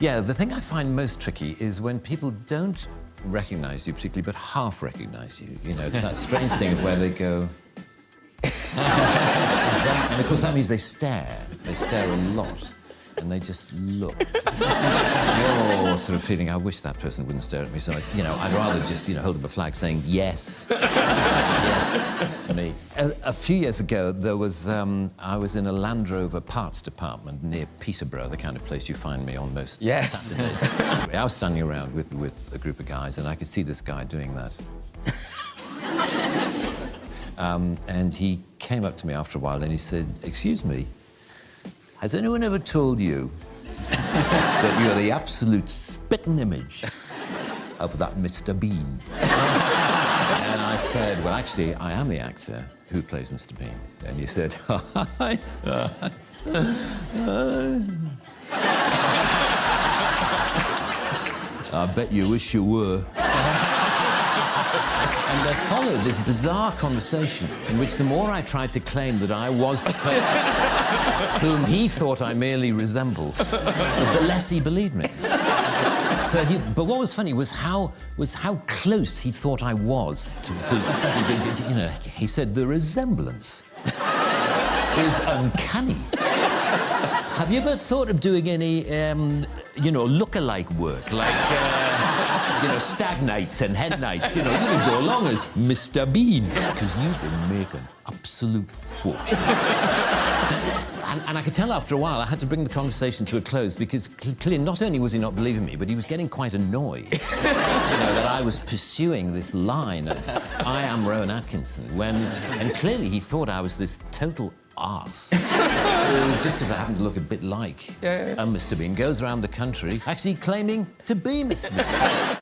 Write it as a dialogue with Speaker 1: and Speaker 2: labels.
Speaker 1: Yeah, the thing I find most tricky is when people don't recognise you particularly, but half recognise you. You know, it's that strange thing where they go... And of course that means they stare. They stare a lot. And they just look. You're sort of feeling, I wish that person wouldn't stare at me. So, I'd rather just, hold up a flag saying, yes. Yes, it's me. A few years ago, there was, I was in a Land Rover parts department near Peterborough, the kind of place you find me on most Saturdays. I was standing around with a group of guys, and I could see this guy doing that. And he came up to me after a while, and he said, "Excuse me, has anyone ever told you that you're the absolute spitting image of that Mr. Bean?" And I said, "Well, actually, I am the actor who plays Mr. Bean." And he said, "I bet you wish you were." And there followed this bizarre conversation in which the more I tried to claim that I was the person whom he thought I merely resembled, the less he believed me. But what was funny was how close he thought I was to he said, "The resemblance is uncanny. Have you ever thought of doing any, look-alike work, like, Stag nights and head nights? You can go along as Mr. Bean, because you can make an absolute fortune." And I could tell after a while I had to bring the conversation to a close because clearly not only was he not believing me, but he was getting quite annoyed that I was pursuing this line of "I am Rowan Atkinson," and clearly he thought I was this total arse. Just because I happen to look a bit like a Mr. Bean, goes around the country actually claiming to be Mr. Bean.